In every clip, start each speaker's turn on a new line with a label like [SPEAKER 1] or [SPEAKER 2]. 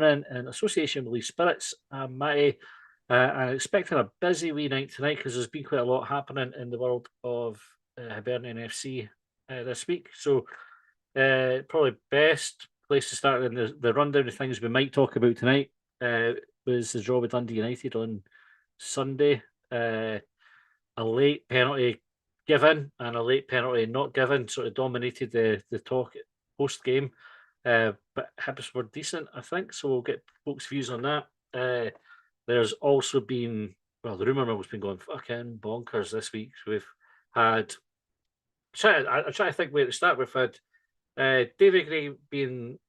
[SPEAKER 1] in association with Lee Spirits. I'm Matty, and expecting a busy wee night tonight because there's been quite a lot happening in the world of Hibernian FC this week. So, probably best place to start in the rundown of things we might talk about tonight was the draw with Dundee United on Sunday. A late penalty given and a late penalty not given sort of dominated the talk post game. But Hibs were decent, I think, so we'll get folks' views on that. There's also been, well, the rumour mill has been going fucking bonkers this week. So we've had, I'm trying to think where to start. We've had David Gray being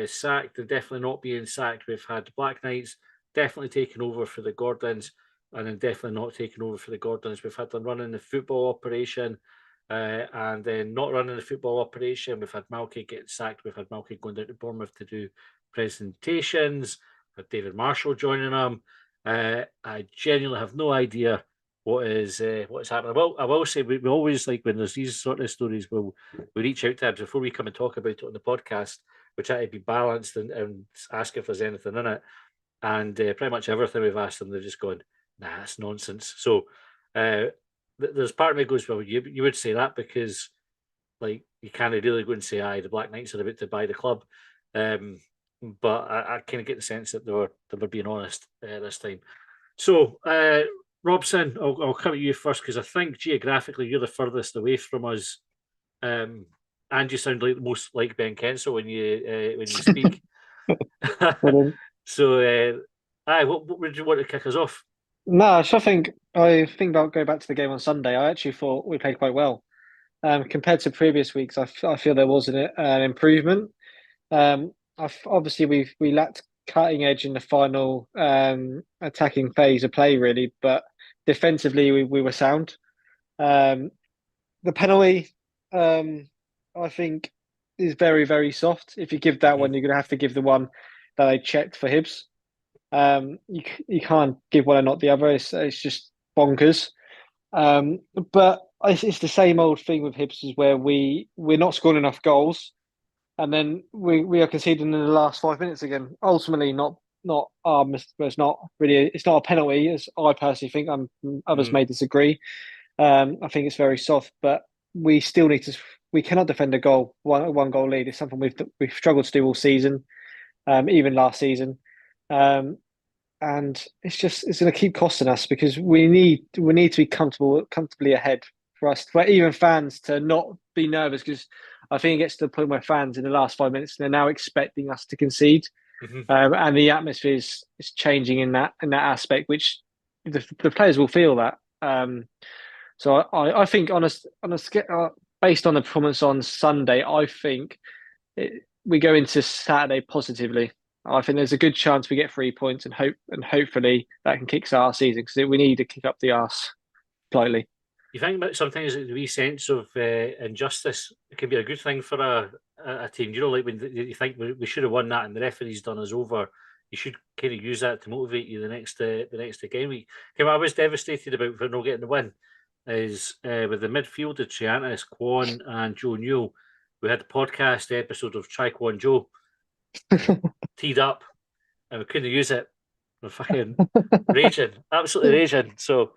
[SPEAKER 1] sacked and definitely not being sacked. We've had Black Knights definitely taking over for the Gordons and then definitely not taking over for the Gordons. We've had them running the football operation and then not running the football operation. We've had Malky getting sacked. We've had Malky going down to Bournemouth to do presentations. We've had David Marshall joining them. I genuinely have no idea what is happening. Well, I will say we always like when there's these sort of stories, we reach out to them before we come and talk about it on the podcast. We try to be balanced and ask if there's anything in it. And pretty much everything we've asked them, they've just gone, nah, that's nonsense. So there's part of me goes, well, you would say that because like you can't really go and say, aye, the Black Knights are about to buy the club. But I kind of get the sense that they were being honest this time. So Robson, I'll come at you first because I think geographically you're the furthest away from us. And you sound like the most like Ben Kensel when you speak. So, what would you want to kick us off?
[SPEAKER 2] No, so I think I'll go back to the game on Sunday. I actually thought we played quite well. Compared to previous weeks, I feel there was an improvement. Obviously we lacked cutting edge in the final attacking phase of play, really, but defensively we were sound. The penalty, I think, is very, very soft. If you give that one, you're going to have to give the one that I checked for Hibs. You can't give one and not the other. It's just bonkers. But it's the same old thing with Hibs is where we're not scoring enough goals, and then we are conceding in the last 5 minutes again. Ultimately, not it's not really it's not a penalty as I personally think. Others may disagree. I think it's very soft, but we still need to. We cannot defend a goal, one goal lead. It's something we've struggled to do all season, even last season. And it's going to keep costing us because we need to be comfortably ahead for even fans to not be nervous because I think it gets to the point where fans in the last 5 minutes they're now expecting us to concede, and the atmosphere is changing in that aspect, which the players will feel that. So I think based on the performance on Sunday, I think we go into Saturday positively. I think there's a good chance we get 3 points and hopefully that can kickstart our season because we need to kick up the arse slightly.
[SPEAKER 1] You think that sometimes the wee sense of injustice can be a good thing for a team. You know, like when you think we should have won that and the referee's done us over, you should kind of use that to motivate you the next game week. Okay, what I was devastated about for not getting the win is with the midfield of Triantis, Kwon, and Joe Newell. We had the podcast episode of Try Kwon Joe teed up and we couldn't use it. We're fucking raging, absolutely raging. So,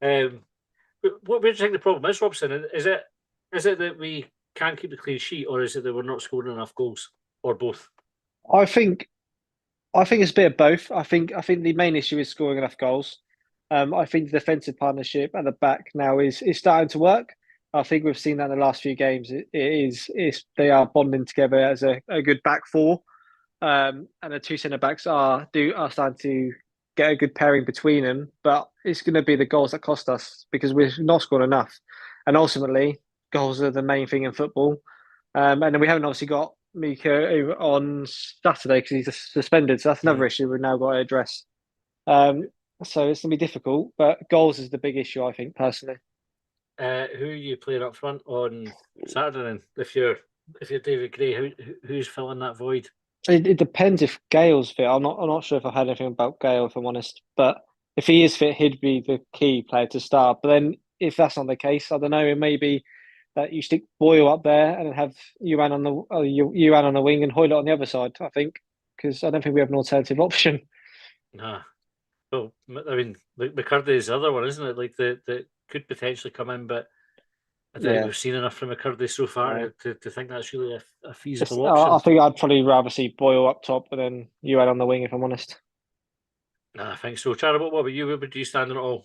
[SPEAKER 1] what do you think the problem is, Robson? Is it that we can't keep the clean sheet, or is it that we're not scoring enough goals, or both?
[SPEAKER 2] I think it's a bit of both. I think the main issue is scoring enough goals. I think the defensive partnership at the back now is starting to work. I think we've seen that in the last few games. They are bonding together as a good back four. And the two centre backs are starting to get a good pairing between them. But it's going to be the goals that cost us because we're not scoring enough. And ultimately, goals are the main thing in football. And then we haven't obviously got Mika on Saturday because he's suspended. So that's another issue we've now got to address. So it's going to be difficult, but goals is the big issue, I think, personally.
[SPEAKER 1] Who are you playing up front on Saturday then? If you're David Gray, who's filling that void?
[SPEAKER 2] It depends if Gale's fit. I'm not sure if I've heard anything about Gale, if I'm honest. But if he is fit, he'd be the key player to start. But then if that's not the case, I don't know. It may be that you stick Boyle up there and have Yuan on the wing and Hoylett on the other side. I think. because I don't think we have an alternative option.
[SPEAKER 1] Nah. Well, I mean, McCurdy is the other one, isn't it? Like that could potentially come in, but I don't think
[SPEAKER 2] Yeah,
[SPEAKER 1] we've seen enough from McCurdy so far
[SPEAKER 2] no.
[SPEAKER 1] to think that's really a
[SPEAKER 2] It's,
[SPEAKER 1] feasible
[SPEAKER 2] I
[SPEAKER 1] option.
[SPEAKER 2] think I'd probably rather see Boyle up top and then you add on the wing, if I'm honest.
[SPEAKER 1] Nah, I think so. Charlie, what about you? Where would you stand on it all?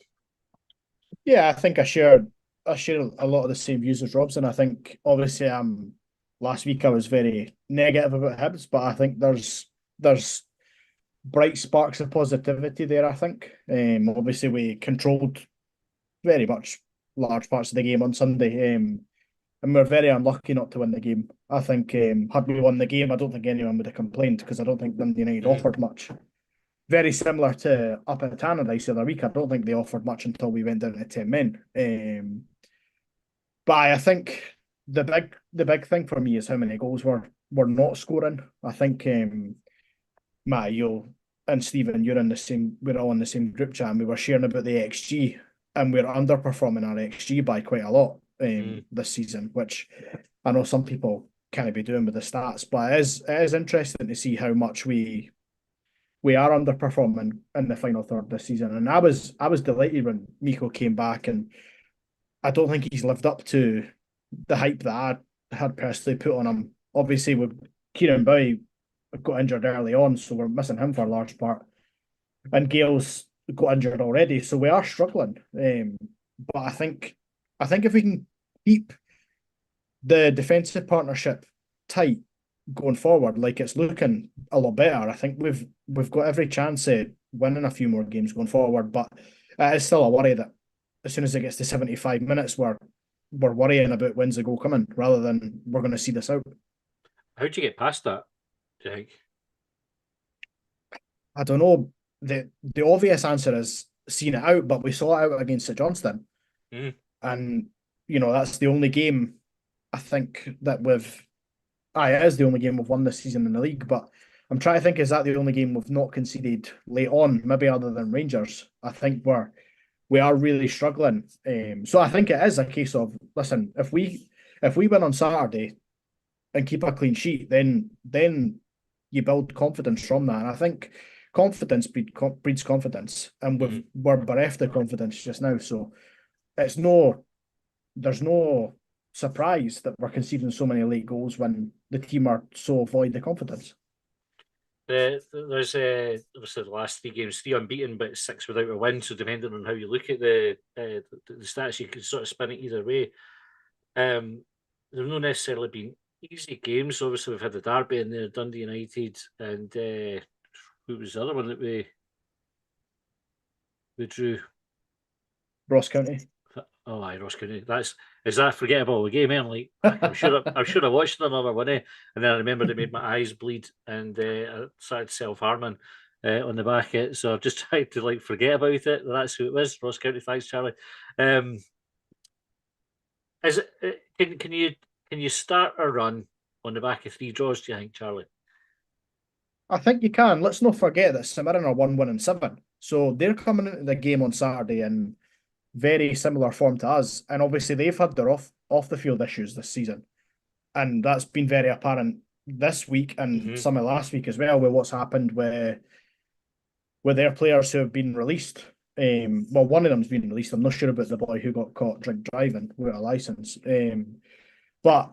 [SPEAKER 3] Yeah, I think I share a lot of the same views as Robson. I think obviously last week I was very negative about Hibs, but I think there's bright sparks of positivity there, I think. Obviously we controlled very much large parts of the game on Sunday. And we're very unlucky not to win the game. I think had we won the game, I don't think anyone would have complained because I don't think Dundee United offered much. Very similar to up at Tannadice the other week. I don't think they offered much until we went down to 10 men. But I think the big thing for me is how many goals we're not scoring. I think Matt, you and Stephen, we're all in the same group chat and we were sharing about the XG and we're underperforming our XG by quite a lot this season, which I know some people can't be doing with the stats, but it is interesting to see how much we are underperforming in the final third this season. And I was delighted when Miko came back, and I don't think he's lived up to the hype that I had personally put on him. Obviously, with Kieran Bowie got injured early on, so we're missing him for a large part. And Gale's got injured already, so we are struggling. But I think if we can keep the defensive partnership tight going forward, like it's looking a lot better, I think we've got every chance of winning a few more games going forward. But it is still a worry that as soon as it gets to 75 minutes, we're worrying about when's the goal coming rather than we're going to see this out.
[SPEAKER 1] How'd you get past that, do you think?
[SPEAKER 3] I don't know. The obvious answer is seeing it out, but we saw it out against St Johnstone. And, that's the only game I think that it is the only game we've won this season in the league, but I'm trying to think, is that the only game we've not conceded late on, maybe other than Rangers? I think we are really struggling. So I think it is a case of, listen, if we win on Saturday and keep a clean sheet, then you build confidence from that. And I think confidence breeds confidence, and we're bereft of confidence just now. So there's no surprise that we're conceding so many late goals when the team are so void of confidence.
[SPEAKER 1] There's obviously the last 3 games, 3 unbeaten, but 6 without a win. So depending on how you look at the stats, you can sort of spin it either way. They've not necessarily been easy games. Obviously, we've had the derby in there, Dundee United, and who was the other one that we drew?
[SPEAKER 3] Ross County.
[SPEAKER 1] Oh, aye, Ross County. Is that forgettable? The game, I'm like, I'm sure I watched another one, and then I remembered it made my eyes bleed, and I started self-harming on the back of it. So I've just tried to forget about it. That's who it was, Ross County. Thanks, Charlie. Is it? Can you start a run on the back of 3 draws? Do you think, Charlie?
[SPEAKER 3] I think you can. Let's not forget that St Mirren are 1-7, so they're coming into the game on Saturday in very similar form to us, and obviously they've had their off the field issues this season, and that's been very apparent this week and some of last week as well, with what's happened with their players who have been released. Well, one of them's been released. I'm not sure about the boy who got caught drink driving without a license. But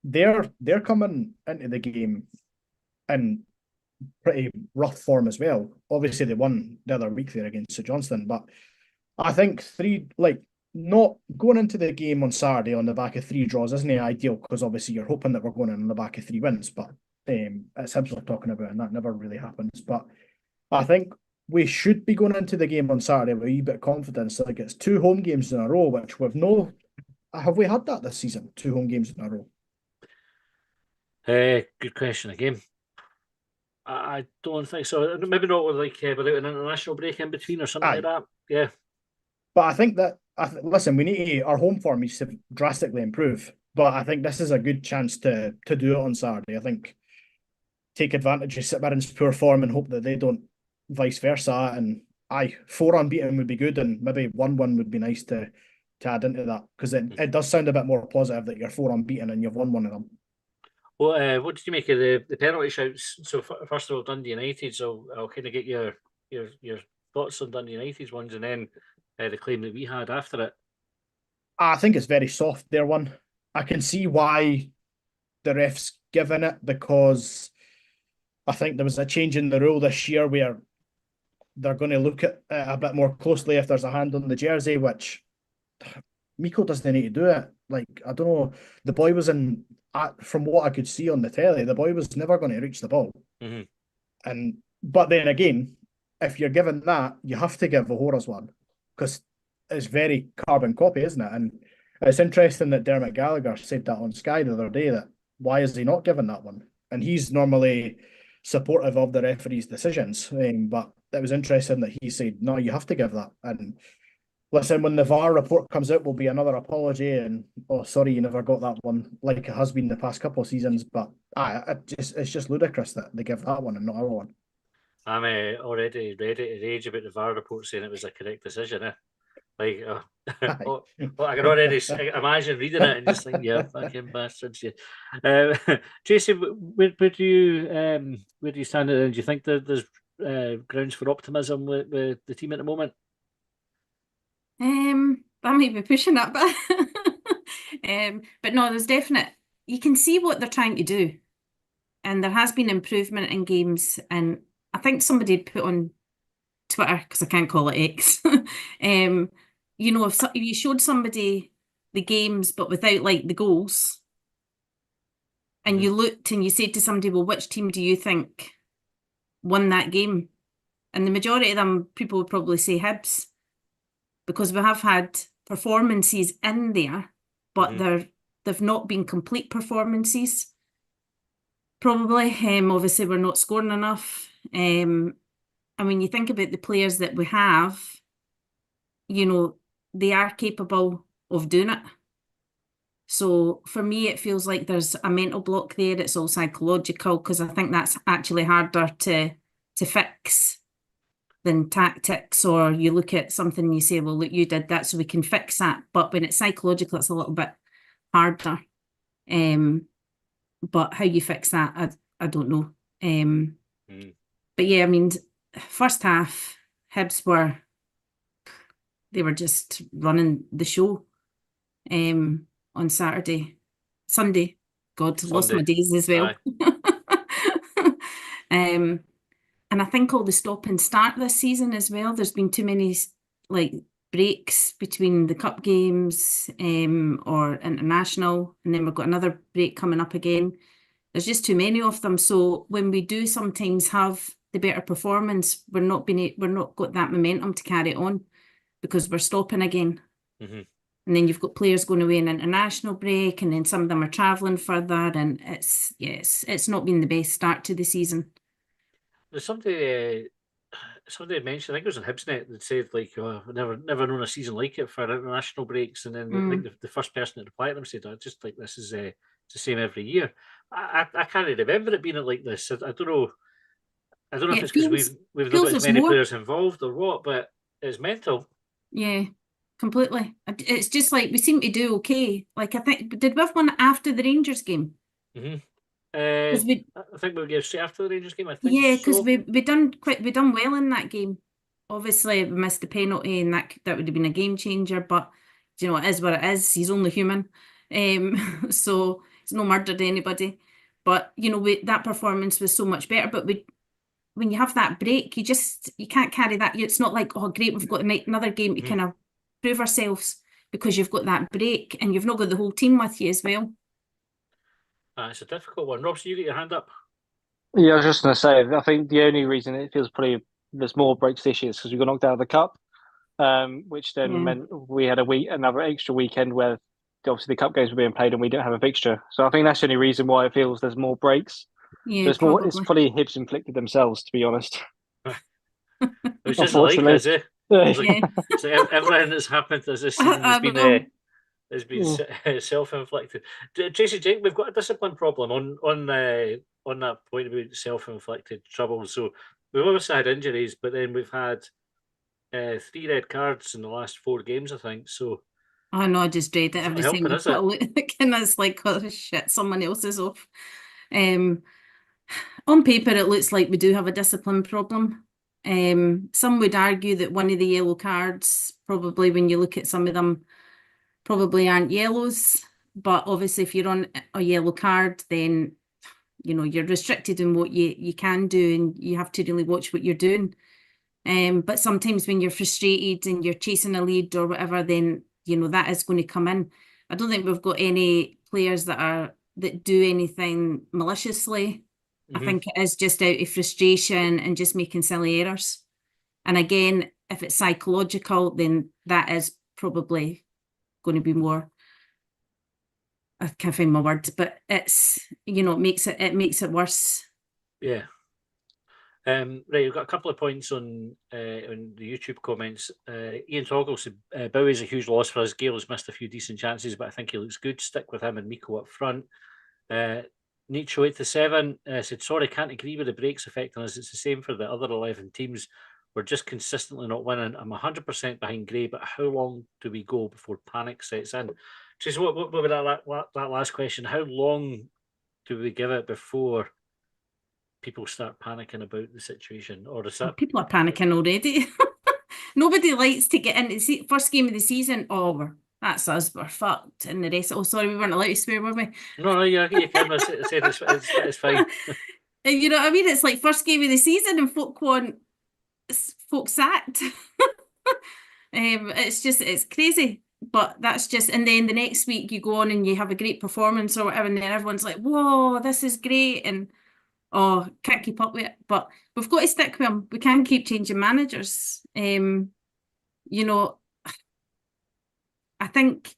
[SPEAKER 3] they're coming into the game in pretty rough form as well. Obviously, they won the other week there against St Johnstone, but I think not going into the game on Saturday on the back of 3 draws isn't ideal, because obviously you're hoping that we're going in on the back of 3 wins, but it's Hibs we're talking about, and that never really happens. But I think we should be going into the game on Saturday with a wee bit of confidence. Like, it's 2 home games in a row, which have we had that this season? 2 home games in a row?
[SPEAKER 1] Good question again. I don't think so. Maybe not with without an international break in between or something like that. Yeah.
[SPEAKER 3] But I think that, listen, we need our home form needs to drastically improve. But I think this is a good chance to do it on Saturday. I think take advantage of St Mirren's poor form and hope that they don't vice versa. And 4 unbeaten would be good, and maybe 1-1 would be nice to add into that, because it does sound a bit more positive that you're 4 unbeaten and you've won one of them.
[SPEAKER 1] What did you make of the penalty shouts? So first of all, Dundee United. So I'll kind of get your thoughts on Dundee United's ones, and then the claim that we had after it.
[SPEAKER 3] I think it's very soft, their one. I can see why the ref's given it, because I think there was a change in the rule this year where they're going to look at it a bit more closely if there's a hand on the jersey, which Miko doesn't need to do it. Like, I don't know, the boy was from what I could see on the telly, the boy was never going to reach the ball. But then again, if you're given that, you have to give the Horace one, because it's very carbon copy, isn't it? And it's interesting that Dermot Gallagher said that on Sky the other day, that why is he not given that one? And he's normally supportive of the referee's decisions, but it was interesting that he said, no, you have to give that. And listen, when the VAR report comes out, will be another apology and, oh, sorry, you never got that one, like it has been the past couple of seasons. But it's just ludicrous that they give that one and not our one.
[SPEAKER 1] I'm already ready to rage about the VAR report saying it was a correct decision. Like, I can already imagine reading it and just think, yeah, fucking bastards. Yeah. Jason, where do you stand? Do you think that there's grounds for optimism with the team at the moment?
[SPEAKER 4] That might be pushing it, but no, there's definite. You can see what they're trying to do, and there has been improvement in games. And I think somebody put on Twitter, because I can't call it X, if you showed somebody the games but without like the goals, and you looked and you said to somebody, well, which team do you think won that game? And the majority of them, people would probably say Hibs, because we have had performances in there, but they've not been complete performances. Probably, obviously we're not scoring enough. And when you think about the players that we have, they are capable of doing it. So for me, it feels like there's a mental block there. It's all psychological, because I think that's actually harder to fix than tactics. Or you look at something and you say, well, look, you did that, so we can fix that. But when it's psychological, it's a little bit harder. But how you fix that, I don't know. But yeah, I mean, first half, Hibs were just running the show on Sunday. God, lost my days as well. And I think all the stop and start this season as well, there's been too many like breaks between the cup games or international, and then we've got another break coming up again. There's just too many of them. So when we do sometimes have the better performance, we're not got that momentum to carry it on, because we're stopping again. And then you've got players going away in international break, and then some of them are travelling further, and it's not been the best start to the season.
[SPEAKER 1] There's somebody had mentioned, I think it was on Hibsnet, that said like, never known a season like it for international breaks, and then I think the first person to reply to them said, I just like this is it's the same every year. I can't remember it being like this. I don't know. I don't know if it's because we've not got as many players involved or what, but it's mental. Yeah,
[SPEAKER 4] completely. It's just like we seem to do okay. Like, I think, did we have one after the Rangers game?
[SPEAKER 1] I think we gave straight after the Rangers game. I think.
[SPEAKER 4] Yeah, because we done well in that game. Obviously, we missed the penalty, and that would have been a game changer. But it is what it is. He's only human, so he's no murdered anybody. But that performance was so much better. But when you have that break, you can't carry that. It's not like, oh great, we've got another game to kind of prove ourselves, because you've got that break and you've not got the whole team with you as well.
[SPEAKER 1] It's a difficult one. Rob, so you get your hand up.
[SPEAKER 2] Yeah, I was just going to say, I think the only reason it feels pretty there's more breaks this year is because we got knocked out of the cup, which then meant we had another extra weekend where obviously the cup games were being played and we didn't have a fixture. So I think that's the only reason why it feels there's more breaks.
[SPEAKER 4] Yeah,
[SPEAKER 2] it's probably Hibs inflicted themselves, to be honest.
[SPEAKER 1] It's just like us, eh? So everything that's happened this season has been self-inflicted. Tracy, Jake, we've got a discipline problem on that point about self-inflicted trouble. So we've obviously had injuries, but then we've had 3 red cards in the last 4 games, I think. So
[SPEAKER 4] I know, I just dread it every single time. And it's like, oh shit, someone else is off. On paper, it looks like we do have a discipline problem. Some would argue that one of the yellow cards, probably when you look at some of them, probably aren't yellows. But obviously, if you're on a yellow card, then you're restricted in what you can do, and you have to really watch what you're doing. But sometimes when you're frustrated and you're chasing a lead or whatever, then that is going to come in. I don't think we've got any players that do anything maliciously. I think it is just out of frustration and just making silly errors. And again, if it's psychological, then that is probably going to be more. I can't find my words, but it's it makes it worse.
[SPEAKER 1] Yeah. Right, we've got a couple of points on the YouTube comments. Ian Toggle said Bowie's a huge loss for us. Gale has missed a few decent chances, but I think he looks good. Stick with him and Miko up front. Nietzsche 87 said, sorry, can't agree with the breaks affecting us. It's the same for the other 11 teams. We're just consistently not winning. I'm 100% behind Gray, but how long do we go before panic sets in? Just what was that last question? How long do we give it before people start panicking about the situation? Or is that...
[SPEAKER 4] People are panicking already. Nobody likes to get into the first game of the season. Oh, that's us, we're fucked. And the rest, oh, sorry, we weren't allowed to swear, were we?
[SPEAKER 1] No, you can. It's fine.
[SPEAKER 4] You know what I mean? It's like first game of the season and folk sacked. It's crazy. But that's just, and then the next week you go on and you have a great performance or whatever, and then everyone's like, whoa, this is great. And oh, can't keep up with it. But we've got to stick with them. We can't keep changing managers. I think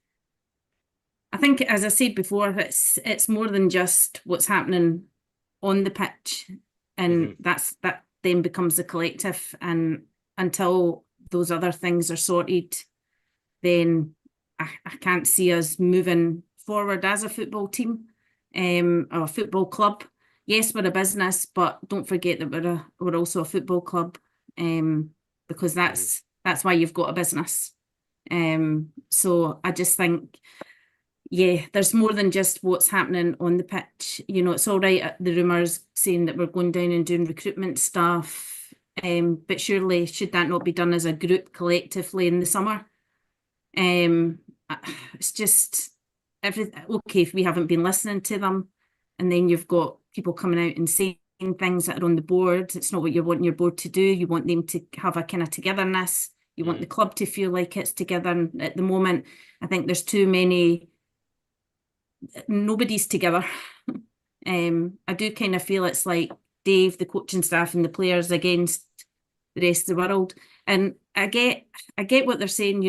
[SPEAKER 4] as I said before, it's more than just what's happening on the pitch, and that then becomes the collective. And until those other things are sorted, then I can't see us moving forward as a football team, or a football club. Yes, we're a business, but don't forget that we're also a football club, because that's why you've got a business. So I just think, yeah, there's more than just what's happening on the pitch. It's all right, the rumours saying that we're going down and doing recruitment stuff, but surely should that not be done as a group collectively in the summer? It's just okay if we haven't been listening to them, and then you've got people coming out and saying things that are on the board. It's not what you want your board to do. You want them to have a kind of togetherness. You want the club to feel like it's together. And at the moment, I think there's too many. Nobody's together. I do kind of feel it's like Dave, the coaching staff, and the players against the rest of the world. And I get what they're saying.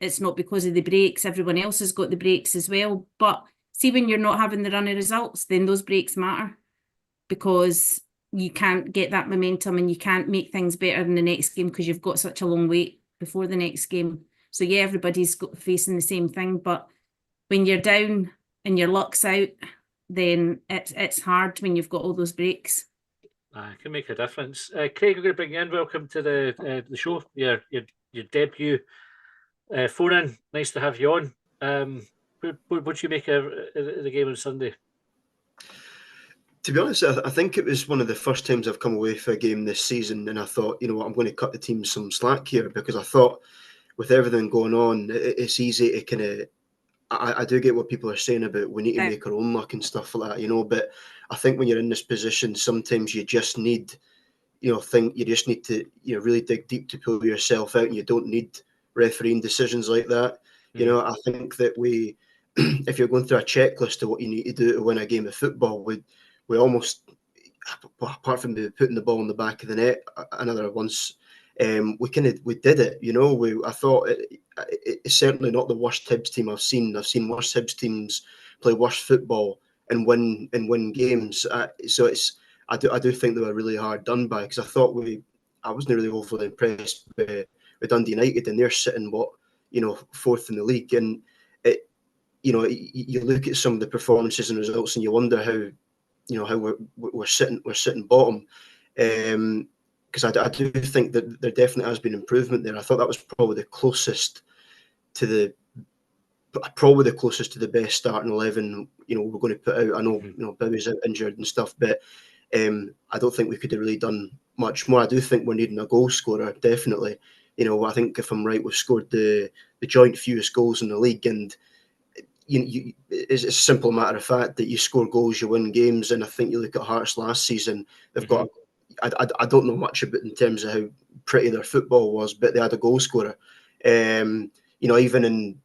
[SPEAKER 4] It's not because of the breaks. Everyone else has got the breaks as well. But see, when you're not having the run of results, then those breaks matter, because you can't get that momentum and you can't make things better in the next game because you've got such a long wait before the next game. So yeah, everybody's facing the same thing. But when you're down and your luck's out, then it's hard when you've got all those breaks.
[SPEAKER 1] It can make a difference. Craig, we're going to bring you in. Welcome to the show. Your debut phone-in. Nice to have you on. What do you make of the game on Sunday?
[SPEAKER 5] To be honest, I think it was one of the first times I've come away for a game this season, and I thought, you know what, I'm going to cut the team some slack here, because I thought with everything going on, it's easy to kind of. I do get what people are saying about we need to make our own luck and stuff like that, but I think when you're in this position, sometimes you just need, you just need to, really dig deep to pull yourself out, and you don't need refereeing decisions like that. I think that if you're going through a checklist of what you need to do to win a game of football, we almost, apart from putting the ball in the back of the net another once, we did it. I thought it's certainly not the worst Hibs team I've seen. I've seen worse Hibs teams play worse football and win games. So I do think they were really hard done by, because I wasn't really overly impressed with Dundee United, and they're sitting fourth in the league, and you look at some of the performances and results and you wonder how we're sitting bottom, because I do think that there definitely has been improvement there. I thought that was probably the closest to probably the closest to the best starting 11. We're going to put out. I know Bowie's out injured and stuff, but I don't think we could have really done much more. I do think we're needing a goal scorer, definitely. I think if I'm right, we've scored the joint fewest goals in the league, and it's a simple matter of fact that you score goals, you win games. And I think you look at Hearts last season; they've got. I don't know much about in terms of how pretty their football was, but they had a goal scorer. Even in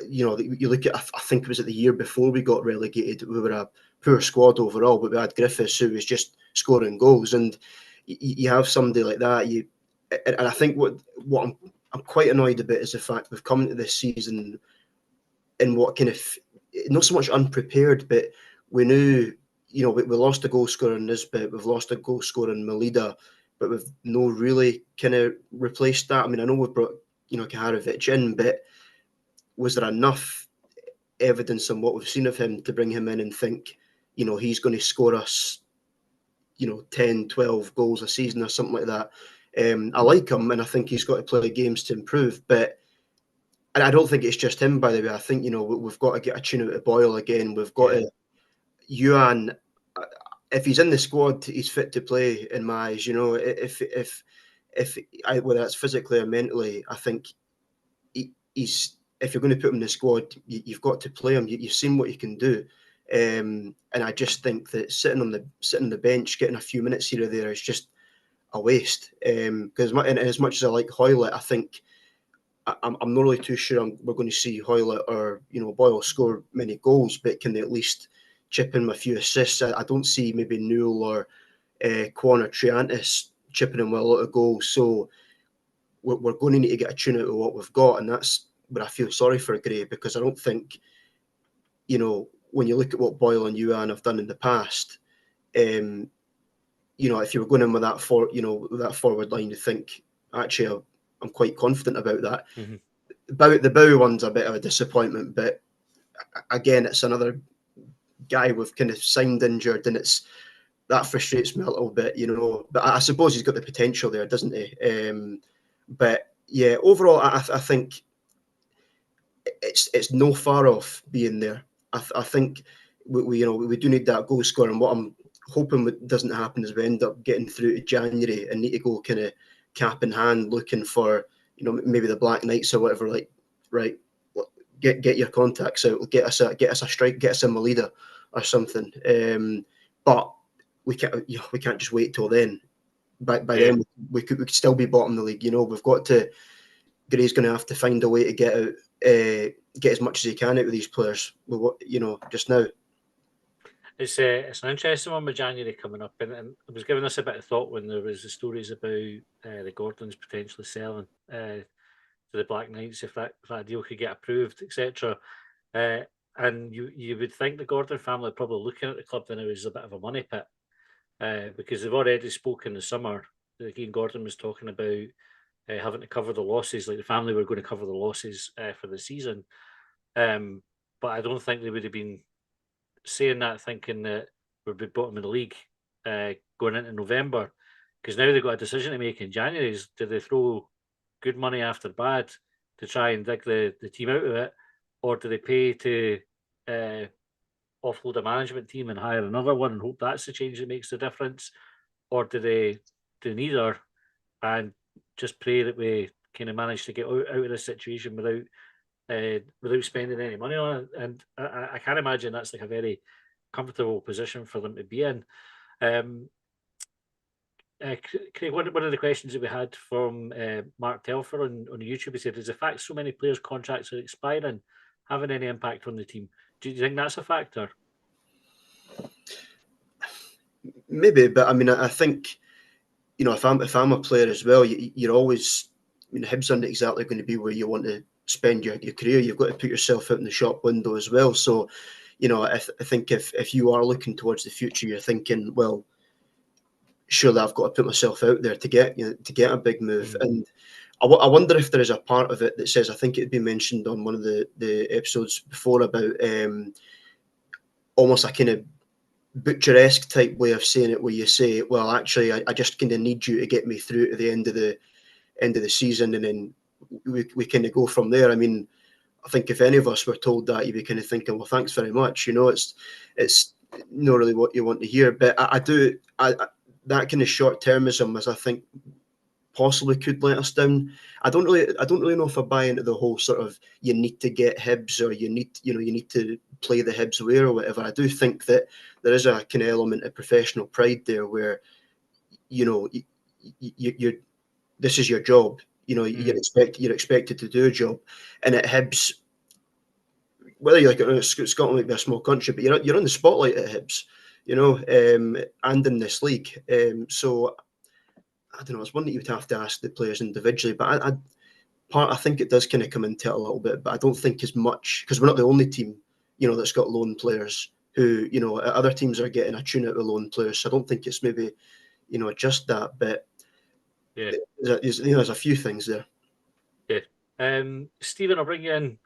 [SPEAKER 5] you look at, I think it was at the year before we got relegated, we were a poor squad overall, but we had Griffiths who was just scoring goals, and you have somebody like that. And I think what I'm quite annoyed about is the fact we've come into this season in what kind of, not so much unprepared, but we knew, we lost a goal scorer in Nisbet, we've lost a goal scorer in Melida, but we've no really kind of replaced that. I mean, I know we've brought, Kaharovic in, but was there enough evidence on what we've seen of him to bring him in and think, he's going to score us, 10, 12 goals a season or something like that? I like him, and I think he's got to play games to improve, and I don't think it's just him, by the way. I think, we've got to get a tune out of Boyle again. We've got to, Yuan, if he's in the squad, he's fit to play in my eyes. If whether that's physically or mentally, I think he's, if you're going to put him in the squad, you've got to play him. You've seen what he can do. And I just think that sitting on the bench, getting a few minutes here or there is just a waste. Because as much as I like Hoylett, I think I'm not really too sure we're going to see Hoylett or Boyle score many goals, but can they at least chip in a few assists? I don't see maybe Newell or Quan or Triantis chipping in with a lot of goals. So we're going to need to get a tune out of what we've got, and that's where I feel sorry for Gray, because I don't think, when you look at what Boyle and Yuan have done in the past, if you were going in with that forward line, you think, actually, I'm quite confident about that. The Bowie one's a bit of a disappointment, but again, it's another guy we've kind of signed injured, and that frustrates me a little bit, But I suppose he's got the potential there, doesn't he? But yeah, overall, I think it's no far off being there. I think we do need that goal scorer, and what I'm hoping doesn't happen is we end up getting through to January and need to go kind of cap in hand looking for maybe the Black Knights or whatever. Like, right, get your contacts out, get us a strike, get us a Melida or something. But we can't just wait till then. By then we could still be bottom of the league. We've got to. Gray's going to have to find a way to get out, get as much as he can out of these players. Just now.
[SPEAKER 1] It's an interesting one with January coming up, and it was giving us a bit of thought when there was the stories about the Gordons potentially selling to the Black Knights if that deal could get approved, etc. And you would think the Gordon family are probably looking at the club now as a bit of a money pit, because they've already spoken in the summer. Again, Gordon was talking about having to cover the losses, like the family were going to cover the losses for the season. But I don't think they would have been saying that thinking that we'd be bottom of the league going into November, because now they've got a decision to make in January. Do they throw good money after bad to try and dig the team out of it, or do they pay to offload a management team and hire another one and hope that's the change that makes the difference, or do they do neither and just pray that we kind of manage to get out of this situation without spending any money on it? And I can't imagine that's like a very comfortable position for them to be in. Craig, one of the questions that we had from Mark Telfer on YouTube, he said, "Is the fact so many players' contracts are expiring having any impact on the team?" Do you think that's a factor?
[SPEAKER 5] Maybe, but I mean, I think if I'm a player as well, you're always. I mean, Hibs aren't exactly going to be where you want to spend your career. You've got to put yourself out in the shop window as well. So, I think if you are looking towards the future, you're thinking, well, surely I've got to put myself out there to get a big move. And I wonder if there is a part of it that says, I think it had been mentioned on one of the episodes before about almost a kind of butcheresque type way of saying it, where you say, well, actually, I just kind of need you to get me through to the end of the season, and then we kind of go from there. I mean, I think if any of us were told that, you'd be kind of thinking, well, thanks very much. You know, it's not really what you want to hear. But I that kind of short-termism, as I think possibly could let us down. I don't really know if I buy into the whole sort of you need to get Hibs or you need to play the Hibs way or whatever. I do think that there is a kind of element of professional pride there where, you know, you're this is your job. You know, you're expected to do a job, and at Hibs, whether you're like Scotland might be a small country, but you're on the spotlight at Hibs, you know, and in this league. So I don't know. It's one that you would have to ask the players individually, but I think it does kind of come into it a little bit, but I don't think as much because we're not the only team, you know, that's got loan players who, you know, other teams are getting a tune out of loan players. So I don't think it's maybe, you know, just that, but
[SPEAKER 1] yeah,
[SPEAKER 5] there's a few things there.
[SPEAKER 1] Yeah. Stephen, I'll bring you in.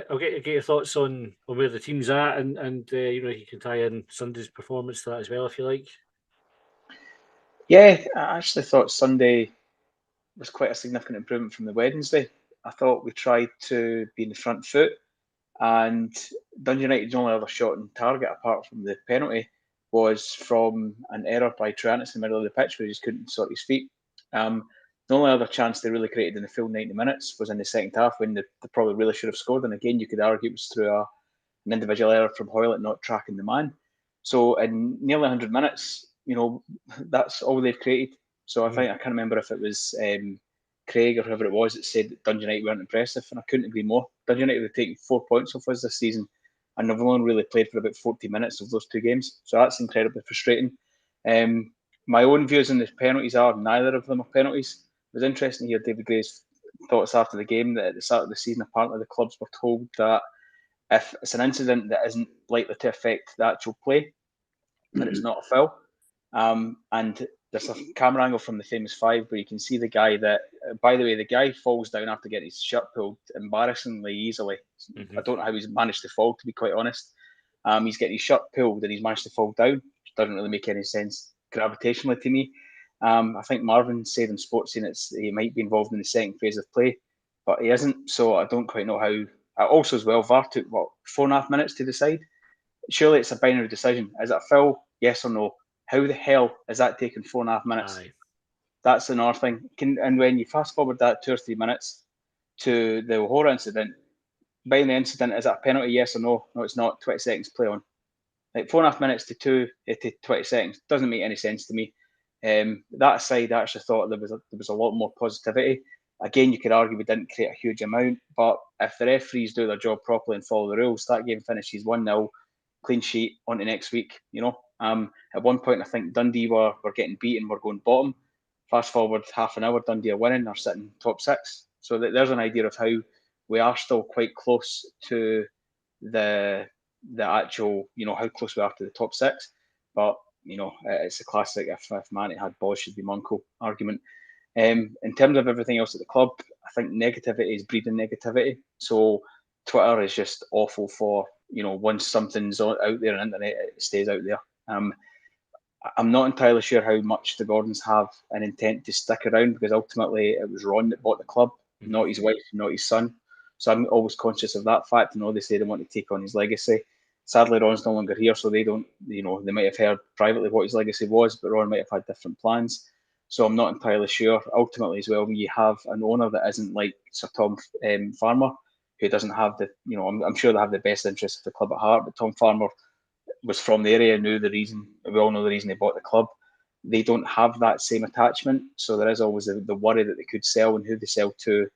[SPEAKER 1] I'll get your thoughts on where the team's at, and you know, you can tie in Sunday's performance to that as well if you like.
[SPEAKER 6] Yeah, I actually thought Sunday was quite a significant improvement from the Wednesday. I thought we tried to be in the front foot, and Dundee United's only other shot on target, apart from the penalty, was from an error by Triantis in the middle of the pitch where he just couldn't sort his feet. The only other chance they really created in the full 90 minutes was in the second half when they probably really should have scored. And again, you could argue it was through an individual error from Hoylett not tracking the man. So in nearly 100 minutes, you know, that's all they've created. So I think I can't remember if it was Craig or whoever it was that said that Dundee United weren't impressive, and I couldn't agree more. Dundee United have taken 4 points off us this season, and they've only really played for about 40 minutes of those two games. So that's incredibly frustrating. My own views on the penalties are neither of them are penalties. It was interesting to hear David Gray's thoughts after the game that at the start of the season, apparently the clubs were told that if it's an incident that isn't likely to affect the actual play, then it's not a foul. And there's a camera angle from the famous five where you can see the guy that, by the way, the guy falls down after getting his shirt pulled embarrassingly easily. I don't know how he's managed to fall, to be quite honest. He's getting his shirt pulled and he's managed to fall down, which doesn't really make any sense gravitationally to me. I think Marvin said in Sports Scene he might be involved in the second phase of play, but he isn't, so I don't quite know how. Also as well, VAR took, 4.5 minutes to decide? Surely it's a binary decision. Is it a foul, yes or no? How the hell is that taking 4.5 minutes?
[SPEAKER 1] Aye.
[SPEAKER 6] That's another thing. And when you fast forward that 2 or 3 minutes to the O'Hora incident, by the incident, is that a penalty, yes or no? No, it's not. 20 seconds play on. Like 4.5 minutes to 20 seconds doesn't make any sense to me. That aside, I actually thought there was a lot more positivity. Again, you could argue we didn't create a huge amount, but if the referees do their job properly and follow the rules, that game finishes 1-0, clean sheet, on to next week. You know, at one point I think Dundee were getting beaten, we're going bottom. Fast forward half an hour, Dundee are winning, are sitting top 6. So there's an idea of how we are still quite close to the actual, you know, how close we are to the top 6. But you know, it's a classic if Manny had balls should be my uncle argument. In terms of everything else at the club, I think negativity is breeding negativity. So Twitter is just awful for, you know, once something's out there on the internet, it stays out there. I'm not entirely sure how much the Gordons have an intent to stick around, because ultimately it was Ron that bought the club, not his wife, not his son. So I'm always conscious of that fact. You know, they say they want to take on his legacy. Sadly, Ron's no longer here, so they don't, you know, they might have heard privately what his legacy was, but Ron might have had different plans. So I'm not entirely sure. Ultimately, as well, when you have an owner that isn't like Sir Tom Farmer, who doesn't have the, you know, I'm sure they have the best interests of the club at heart, but Tom Farmer was from the area, knew the reason, we all know the reason they bought the club. They don't have that same attachment, so there is always the worry that they could sell, and who they sell to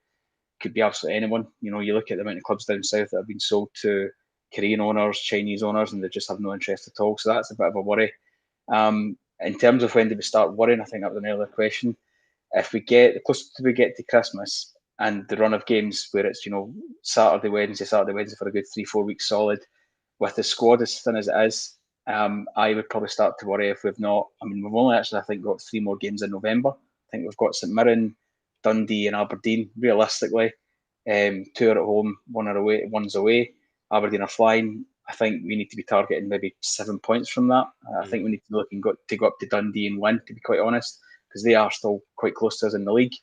[SPEAKER 6] could be absolutely anyone. You know, you look at the amount of clubs down south that have been sold to Korean owners, Chinese owners, and they just have no interest at all. So that's a bit of a worry. In terms of when do we start worrying, I think that was an earlier question. If we get, the closer we get to Christmas and the run of games where it's, you know, Saturday, Wednesday for a good 3-4 weeks solid, with the squad as thin as it is, I would probably start to worry if we've not. I mean, we've only actually, I think, got 3 more games in November. I think we've got St Mirren, Dundee, and Aberdeen. Realistically, 2 are at home, 1 are away, 1's away. Aberdeen are flying. I think we need to be targeting maybe 7 points from that. I think we need to look and to go up to Dundee and win, to be quite honest, because they are still quite close to us in the league.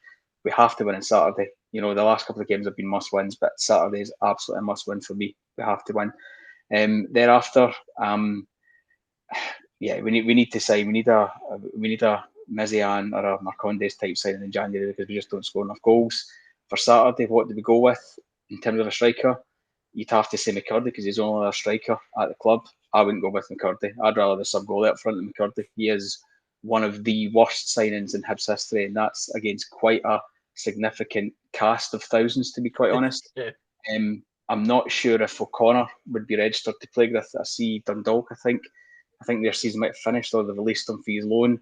[SPEAKER 6] We have to win on Saturday. the last couple of games have been must wins, but Saturday is absolutely a must win for me. We have to win. Thereafter, we need to sign. We need a Mizian or a Marcondes type signing in January, because we just don't score enough goals. For Saturday, what do we go with in terms of a striker? You'd have to say McCurdy, because he's only a striker at the club. I wouldn't go with McCurdy. I'd rather the sub-goalie up front than McCurdy. He is one of the worst signings in Hibs history, and that's against quite a significant cast of thousands, to be quite honest.
[SPEAKER 1] Yeah.
[SPEAKER 6] I'm not sure if O'Connor would be registered to play with. I see Dundalk, I think their season might have finished, or they've released him for his loan.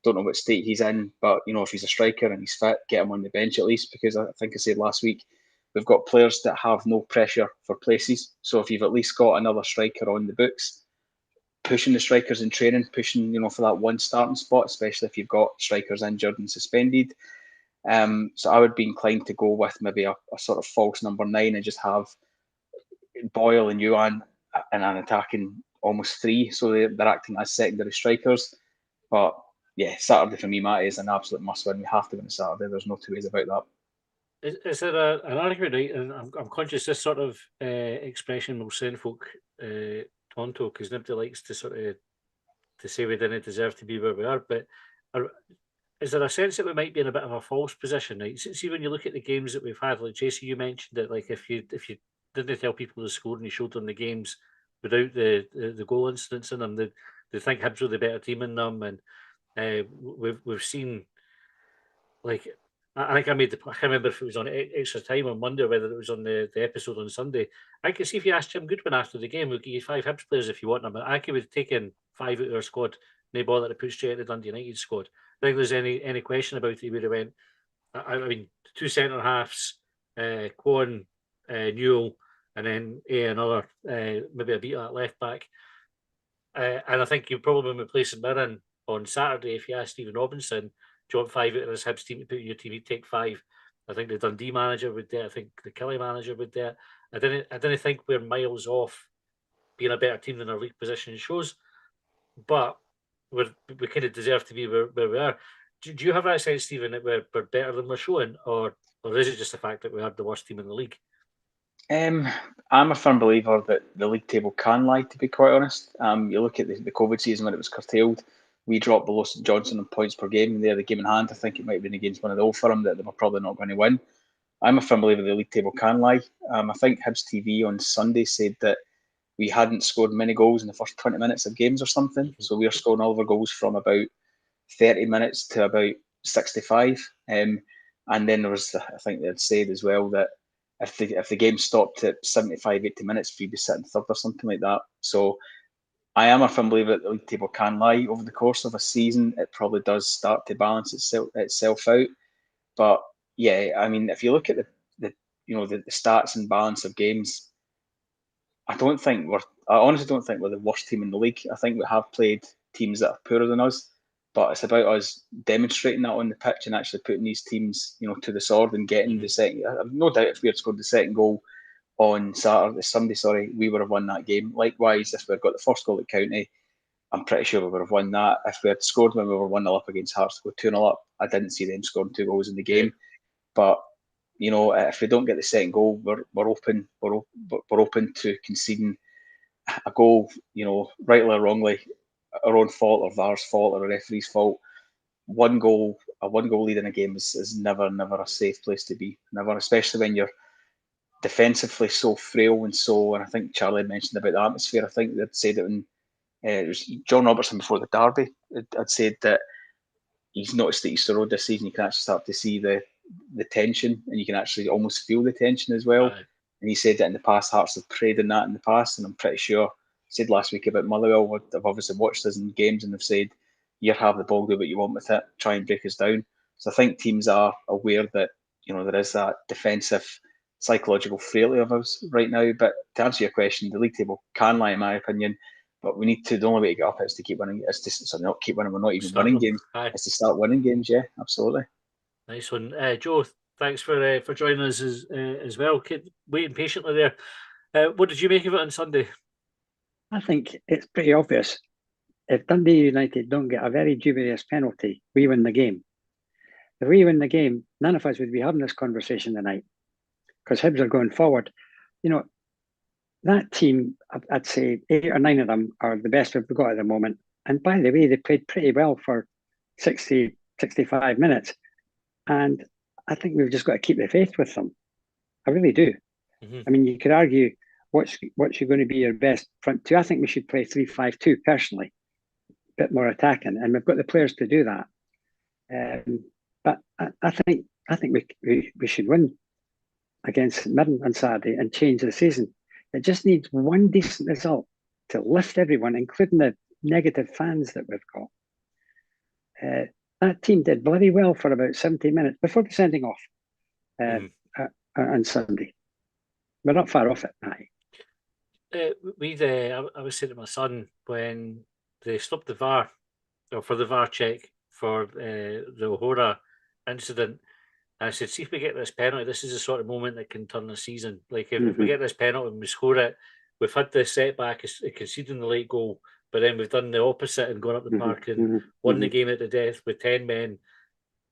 [SPEAKER 6] Don't know what state he's in, but if he's a striker and he's fit, get him on the bench at least, because I think I said last week, we've got players that have no pressure for places. So if you've at least got another striker on the books, pushing the strikers in training, pushing, for that one starting spot, especially if you've got strikers injured and suspended. So I would be inclined to go with maybe a sort of false number 9 and just have Boyle and Yuan and an attacking almost 3, so they're acting as secondary strikers. But yeah, Saturday for me, Matt, is an absolute must win. We have to win Saturday. There's no two ways about that.
[SPEAKER 1] Is there an argument, right? And I'm conscious this sort of expression will send folk tonto, because nobody likes to sort of to say we didn't deserve to be where we are. But is there a sense that we might be in a bit of a false position, right? See, when you look at the games that we've had, like JC, you mentioned that, like if you didn't tell people the score and you showed them the games without the goal incidents in them, they think Hibs were the better team in them, and we've seen, like, I think I can't remember if it was on extra time on Monday or whether it was on the episode on Sunday. I can see if you asked Jim Goodwin after the game, we'll give you 5 Hibs players if you want them. I could have taken 5 out of our squad, no bother to put straight into the Dundee United squad. I think there's any question about it, he would have went. I mean, 2 centre halves, Kwon, Newell, and then another maybe a beat at left back. And I think you'd probably be replacing Mirren on Saturday if you asked Stephen Robinson, do you want 5 out of this Hibs team to put in your team? He'd take 5. I think the Dundee manager would do it. I think the Kelly manager would do it. I didn't think we're miles off being a better team than our league position shows, but we kind of deserve to be where we are. Do you have that sense, Stephen, that we're better than we're showing, or is it just the fact that we are the worst team in the league?
[SPEAKER 6] I'm a firm believer that the league table can lie, to be quite honest. You look at the COVID season when it was curtailed, we dropped below St Johnstone in points per game. They had the game in hand. I think it might have been against one of the Old Firm that they were probably not going to win. I'm a firm believer the league table can lie. I think Hibs TV on Sunday said that we hadn't scored many goals in the first 20 minutes of games or something. Mm-hmm. So we are scoring all of our goals from about 30 minutes to about 65. And then there was, I think they had said as well that if the game stopped at 75, 80 minutes, we'd be sitting third or something like that. So I am a firm believer that the league table can lie. Over the course of a season, it probably does start to balance itself out. But yeah, I mean, if you look at the stats and balance of games, I honestly don't think we're the worst team in the league. I think we have played teams that are poorer than us, but it's about us demonstrating that on the pitch and actually putting these teams, to the sword and getting the second. I've no doubt if we had scored the second goal on Sunday, we would have won that game. Likewise, if we had got the first goal at County, I'm pretty sure we would have won that. If we had scored when we were 1-0 up against Hearts to go 2-0 up, I didn't see them scoring 2 goals in the game. But if we don't get the second goal, we're open to conceding a goal, rightly or wrongly, our own fault or VAR's fault or a referee's fault. A one goal lead in a game is never a safe place to be. Never, especially when you're defensively so frail and I think Charlie mentioned about the atmosphere. I think they'd said it when it was John Robertson before the derby. I'd said that he's noticed that Easter Road this season, you can actually start to see the tension, and you can actually almost feel the tension as well. Right. And he said that in the past, Hearts have preyed on that in the past, and I'm pretty sure, said last week about Motherwell, I've obviously watched us in games and they've said, you have the ball, do what you want with it, try and break us down. So I think teams are aware that, there is that defensive psychological frailty of us right now. But to answer your question, the league table can lie, in my opinion, but we need to, the only way to get up is to keep winning, not keep winning, we're not even winning games, it's to start winning games, yeah, absolutely.
[SPEAKER 1] Nice one. Joe, thanks for joining us as well. Keep waiting patiently there. What did you make of it on Sunday?
[SPEAKER 7] I think it's pretty obvious. If Dundee United don't get a very dubious penalty, we win the game. if we win the game, none of us would be having this conversation tonight because Hibs are going forward. You know, that team, I'd say 8 or 9 of them are the best we've got at the moment. And by the way, they played pretty well for 60, 65 minutes. And I think we've just got to keep the faith with them. I really do. I mean, you could argue what's going to be your best front two. I think we should play 3-5-2 personally, a bit more attacking, and we've got the players to do that. But I think we should win against St Mirren on Saturday and change the season. It just needs one decent result to lift everyone, including the negative fans that we've got. That team did bloody well for about 70 minutes before the sending off on Sunday. We're not far off it, Matty.
[SPEAKER 1] I was saying to my son when they stopped the VAR, or for the VAR check for the O'Hora incident, I said, see if we get this penalty, this is the sort of moment that can turn the season. Like if we get this penalty and we score it, we've had this setback, conceding the late goal, but then we've done the opposite and gone up the park and won the game at the death with 10 men.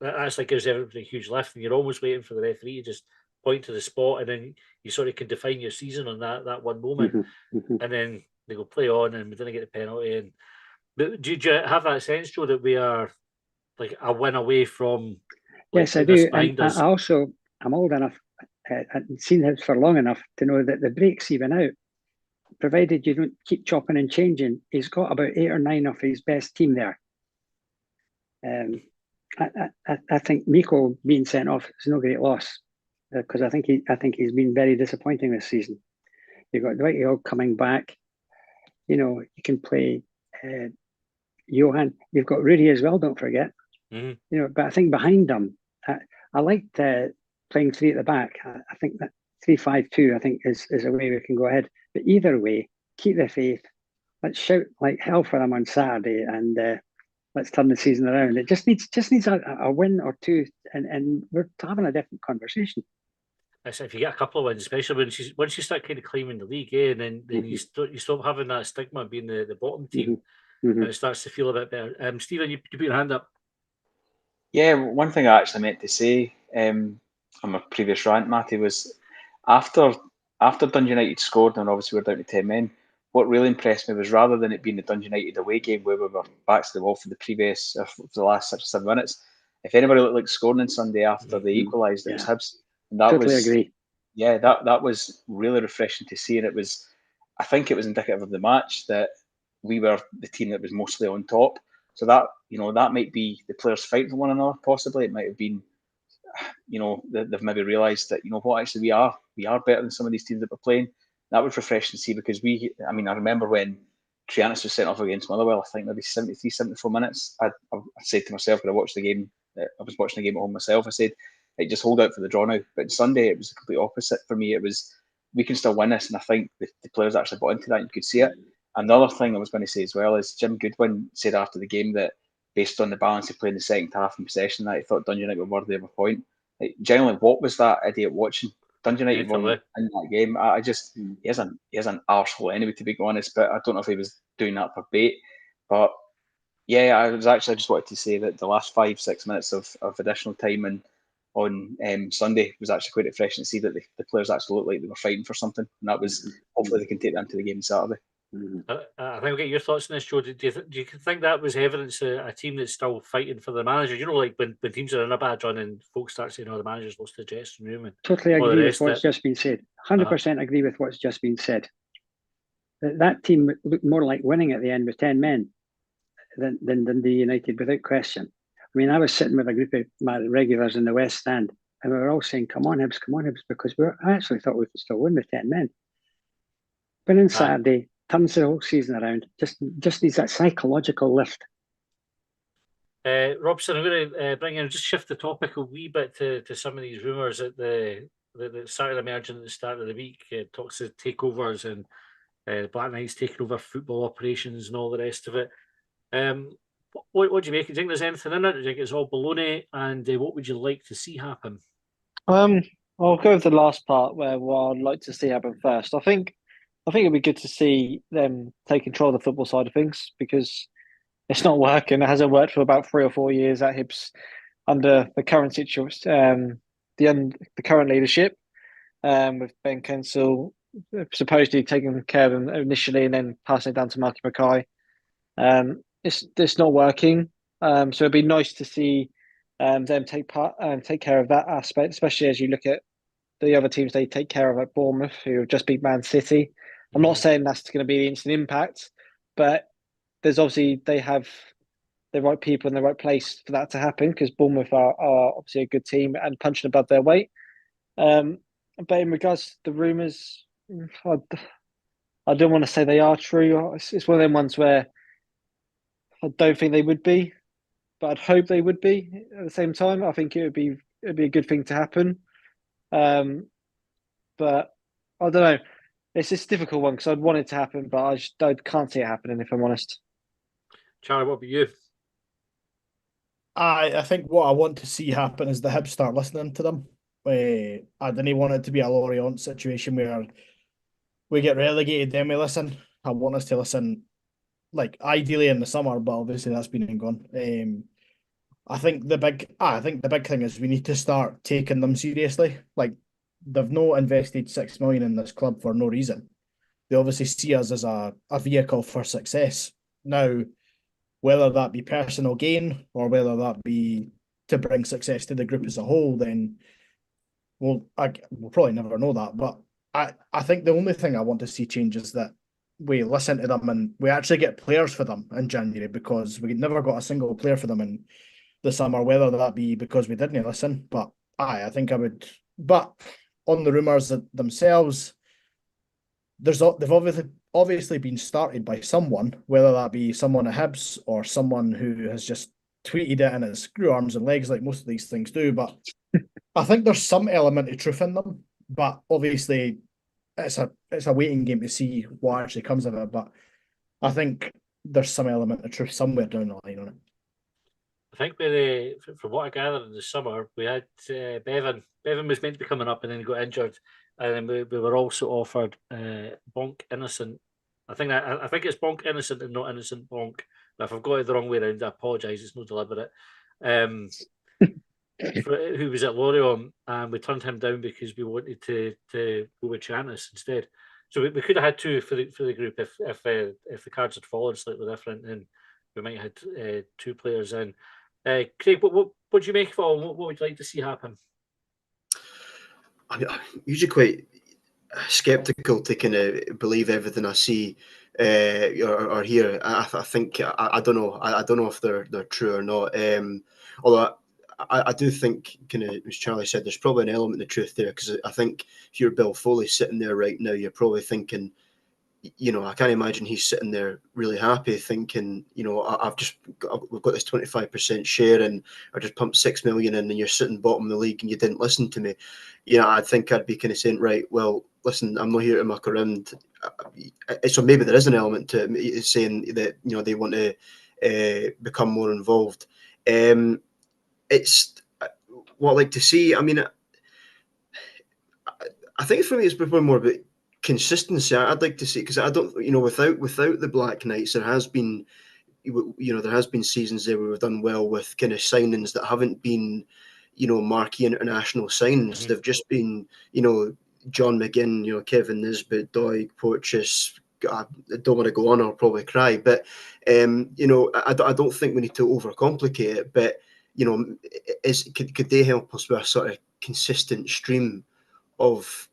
[SPEAKER 1] That's like gives everybody a huge lift, and you're almost waiting for the referee to just point to the spot, and then you sort of can define your season on that one moment. And then they go play on, and we didn't get the penalty. And but do you have that sense, Joe, that we are like a win away from?
[SPEAKER 7] Yes, I do. And I'm old enough and seen Hibs for long enough to know that the break's even out. Provided you don't keep chopping and changing, he's got about 8 or 9 of his best team there. I think Miko being sent off is no great loss because I think he's been very disappointing this season. You've got Dwight Hill coming back. You know, you can play Johan. You've got Rudy as well. Don't forget. You know, but I think behind them, I liked playing 3 at the back. I think that 3-5-2, I think, is a way we can go ahead. But either way, keep the faith. Let's shout like hell for them on Saturday, and let's turn the season around. It just needs a win or two, and we're having a different conversation.
[SPEAKER 1] So if you get a couple of wins, especially once you start kind of climbing the league, and then you stop having that stigma of being the bottom team, and it starts to feel a bit better. Stephen, you put your hand up.
[SPEAKER 6] Yeah, one thing I actually meant to say on my previous rant, Matty, was after Dundee United scored, and obviously we're down to 10 men, what really impressed me was rather than it being the Dundee United away game where we were back to the wall for the last 6 or 7 minutes, if anybody looked like scoring on Sunday after they equalised, it was Hibs. And that
[SPEAKER 7] totally agree.
[SPEAKER 6] Yeah, that was really refreshing to see, and I think it was indicative of the match that we were the team that was mostly on top. So that might be the players fighting for one another. Possibly it might have been, they've maybe realised that actually we are better than some of these teams that we're playing. That was refreshing to see because I remember when Trianis was sent off against Motherwell, I think maybe 73, 74 minutes. I said to myself when I watched the game, I was watching the game at home myself. I said, hey, just hold out for the draw now. But on Sunday, it was the complete opposite for me. It was we can still win this, and I think the players actually bought into that. You could see it. Another thing I was going to say as well is Jim Goodwin said after the game that based on the balance he played in the second half and possession, that he thought Dundee United were worthy of a point. Like, generally, what was that idiot watching? Dundee United won in that game. He is an arsehole anyway, to be honest, but I don't know if he was doing that for bait. But yeah, I just wanted to say that the last 5-6 minutes of additional time and on Sunday was actually quite refreshing to see that the players actually looked like they were fighting for something, and that was hopefully they can take that into the game Saturday.
[SPEAKER 1] I think I'll get your thoughts on this, Joe. Do you think that was evidence of a team that's still fighting for the manager? You know, like when teams are in a bad run and folks start saying, "Oh, the manager's lost the dressing room." And
[SPEAKER 7] totally agree with what's just been said. 100% agree with what's just been said. That team looked more like winning at the end with 10 men than Dundee United, without question. I mean, I was sitting with a group of my regulars in the West Stand, and we were all saying, "Come on, Hibs, because I actually thought we could still win with 10 men." But on Saturday, turns the whole season around. Just needs that psychological lift.
[SPEAKER 1] Robson, I'm going to bring in, just shift the topic a wee bit to some of these rumours that the started emerging at the start of the week. Talks of takeovers and Black Knights taking over football operations and all the rest of it. What do you make? Do you think there's anything in it? Do you think it's all baloney? And what would you like to see happen?
[SPEAKER 2] I'll go with the last part where what I'd like to see happen first. I think it'd be good to see them take control of the football side of things because it's not working. It hasn't worked for about 3 or 4 years at Hibs. under the current situation, the current leadership, with Ben Kensel supposedly taking care of them initially and then passing it down to Marky Mackay. It's not working. So it'd be nice to see them take care of that aspect, especially as you look at the other teams they take care of, like Bournemouth, who have just beat Man City. I'm not saying that's going to be the instant impact, but there's obviously they have the right people in the right place for that to happen, because Bournemouth are obviously a good team and punching above their weight. But in regards to the rumours, I don't want to say they are true. It's one of them ones where I don't think they would be, but I'd hope they would be at the same time. I think it'd be a good thing to happen. But I don't know. It's just a difficult one because I'd want it to happen, but I can't see it happening, if I'm honest.
[SPEAKER 1] Charlie, what about you?
[SPEAKER 3] I think what I want to see happen is the Hibs start listening to them. I didn't want it to be a Lorient situation where we get relegated, then we listen. I want us to listen, like ideally in the summer, but obviously that's been and gone. I think the big thing is we need to start taking them seriously. Like, they've not invested 6 million in this club for no reason. They obviously see us as a vehicle for success. Now, whether that be personal gain or whether that be to bring success to the group as a whole, then we'll probably never know that. But I think the only thing I want to see change is that we listen to them and we actually get players for them in January, because we never got a single player for them in the summer, whether that be because we didn't listen. But I think I would. But on the rumours themselves, they've obviously been started by someone, whether that be someone at Hibs or someone who has just tweeted it and it's screw arms and legs like most of these things do. But I think there's some element of truth in them. But obviously, it's a waiting game to see what actually comes of it. But I think there's some element of truth somewhere down the line on it.
[SPEAKER 1] I think from what I gathered in the summer, we had Bevan. Bevan was meant to be coming up and then he got injured. And then we were also offered Bonk Innocent. I think it's Bonk Innocent and not Innocent Bonk. But if I've got it the wrong way around, I apologise. It's not deliberate. Who was at Lorient, and we turned him down because we wanted to go with Chantis instead. So we could have had two for the group if the cards had fallen slightly different, then we might have had two players in. Craig, what do you make of it all? What would you like to see happen?
[SPEAKER 5] I'm usually quite skeptical to kind of believe everything I see or hear. I think I don't know. I don't know if they're true or not. Although I do think, kind of as Charlie said, there's probably an element of truth there, because I think if you're Bill Foley sitting there right now, you're probably thinking, I can't imagine he's sitting there really happy thinking, we've got this 25% share and I just pumped 6 million in and you're sitting bottom of the league and you didn't listen to me. I think I'd be kind of saying, right, well, listen, I'm not here to muck around. So maybe there is an element to it saying that, they want to become more involved. It's what I like to see. I mean, I think for me it's probably more about consistency. I'd like to see, because I don't, without the Black Knights, there has been seasons there where we've done well with kind of signings that haven't been, marquee international signings.
[SPEAKER 1] Mm-hmm.
[SPEAKER 5] They've just been, John McGinn, Kevin Nisbet, Doig, Porteous. I don't want to go on, I'll probably cry. But, I don't think we need to overcomplicate it. But, could they help us with a sort of consistent stream of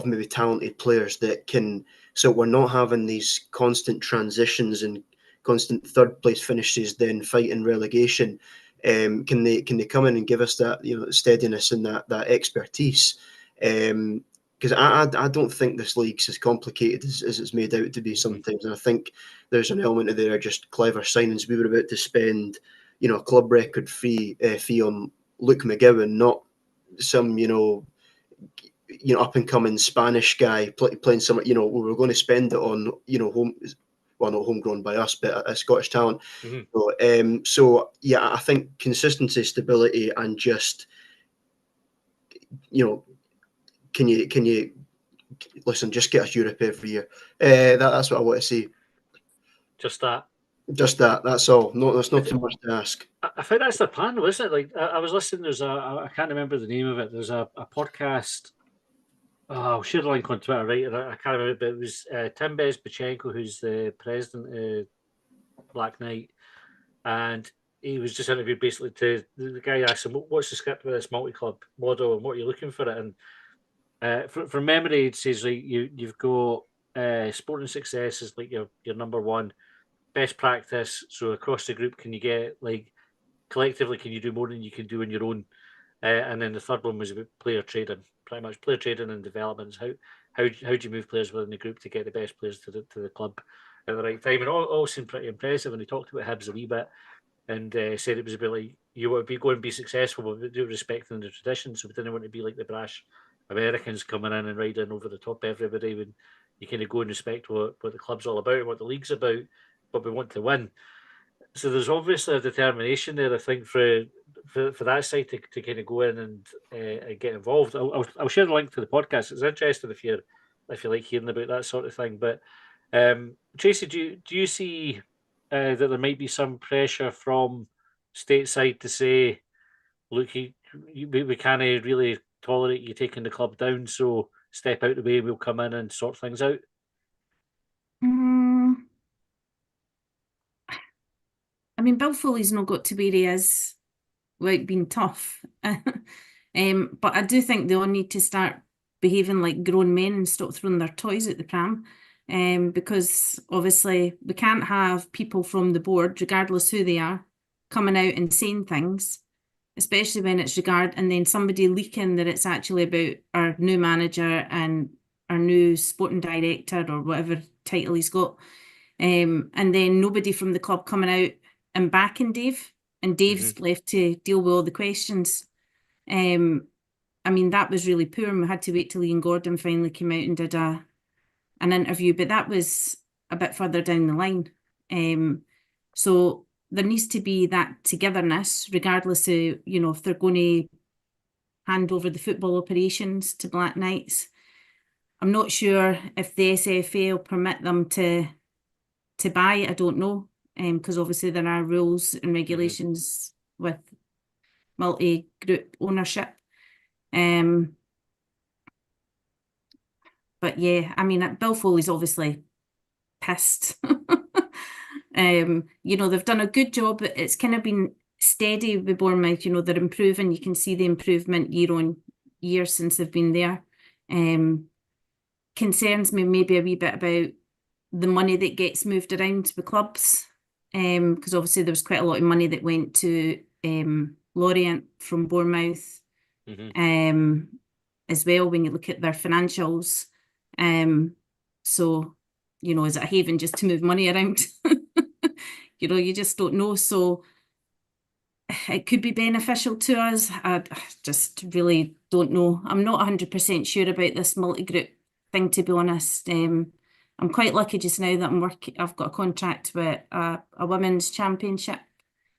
[SPEAKER 5] maybe talented players that can, so we're not having these constant transitions and constant third place finishes, then fighting relegation. Can they come in and give us that steadiness and that expertise? Because I don't think this league's as complicated as it's made out to be sometimes, and I think there's an element of there just clever signings. We were about to spend a club record fee on Luke McGowan, not some up and coming Spanish guy playing some. We were going to spend it on not homegrown by us, but a Scottish talent.
[SPEAKER 1] Mm-hmm.
[SPEAKER 5] So yeah, I think consistency, stability, and just can you listen? Just get us Europe every year. That's what I want to see.
[SPEAKER 1] Just that.
[SPEAKER 5] Just that's all. No, that's not too much to ask.
[SPEAKER 1] I think that's the plan, wasn't it? Like I was listening. There's I can't remember the name of it. There's a podcast. Oh, I'll share the link on Twitter, right? I can't remember, but it was Tim Bezbachenko, who's the president of Black Knight, and he was just interviewed basically to the guy asked him, "What's the script with this multi-club model, and what are you looking for it?" And from memory, it says like you've got sporting success is like your number one, best practice. So across the group, can you get like collectively, can you do more than you can do on your own? And then the third one was about player trading, pretty much player trading and developments. How do you move players within the group to get the best players to the club at the right time? And all seemed pretty impressive. And he talked about Hibs a wee bit and said it was about like you want to be going and be successful, but do respecting the tradition. So we didn't want to be like the brash Americans coming in and riding over the top of everybody. When you kind of go and respect what the club's all about and what the league's about, but we want to win. So there's obviously a determination there, I think, for that side to kind of go in and get involved. I'll share the link to the podcast. It's interesting if you like hearing about that sort of thing. But Tracy, do you see that there might be some pressure from stateside to say, look, we can't really tolerate you taking the club down, so step out the way, we'll come in and sort things out?
[SPEAKER 4] I mean, Bill Foley's not got to where he is without being tough. But I do think they all need to start behaving like grown men and stop throwing their toys at the pram. Because obviously we can't have people from the board, regardless who they are, coming out and saying things, especially when it's and then somebody leaking that it's actually about our new manager and our new sporting director or whatever title he's got. And then nobody from the club coming out and backing Dave, and Dave's left to deal with all the questions. I mean, that was really poor, and we had to wait till Ian Gordon finally came out and did an interview, but that was a bit further down the line. So there needs to be that togetherness, regardless of, if they're going to hand over the football operations to Black Knights. I'm not sure if the SFA will permit them to buy it. I don't know, because obviously there are rules and regulations with multi-group ownership. But yeah, I mean, Bill Foley's obviously pissed. They've done a good job. It's kind of been steady with Bournemouth. They're improving. You can see the improvement year on year since they've been there. Concerns me maybe a wee bit about the money that gets moved around the clubs, because obviously there was quite a lot of money that went to Lorient from Bournemouth, as well, when you look at their financials. So, is it a haven just to move money around? You just don't know. So it could be beneficial to us. I just really don't know. I'm not 100% sure about this multi-group thing, to be honest. I'm quite lucky just now that I've got a contract with a women's championship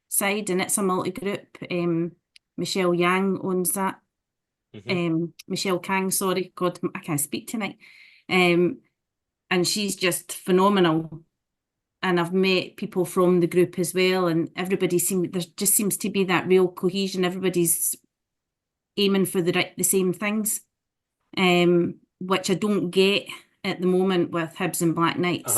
[SPEAKER 4] side, and it's a multi-group. Michelle Yang owns that. Michelle Kang, sorry, God, I can't speak tonight. And she's just phenomenal. And I've met people from the group as well, and there just seems to be that real cohesion. Everybody's aiming for the same things, which I don't get at the moment with Hibs and Black Knights.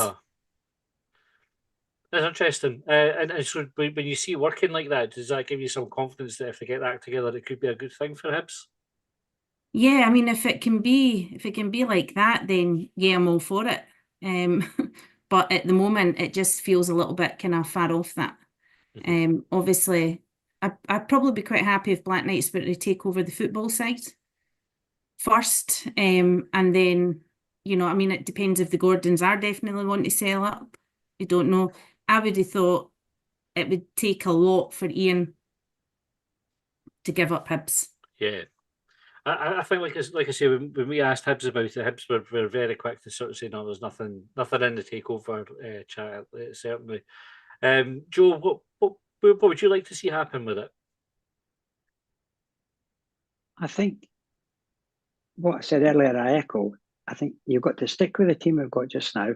[SPEAKER 1] That's interesting. And so when you see working like that, does that give you some confidence that if they get that together, it could be a good thing for Hibs?
[SPEAKER 4] Yeah, I mean, if it can be like that, then yeah, I'm all for it. But at the moment, it just feels a little bit kind of far off that. Obviously, I'd probably be quite happy if Black Knights were to take over the football side first, and then, I mean, it depends if the Gordons are definitely wanting to sell up. I don't know. I would have thought it would take a lot for Ian to give up Hibs.
[SPEAKER 1] Yeah. I think, like I say, when we asked Hibs about it, Hibs were very quick to sort of say, no, there's nothing in the takeover chat, certainly. Joe, what would you like to see happen with it?
[SPEAKER 7] I think what I said earlier, I echo. I think you've got to stick with the team we've got just now.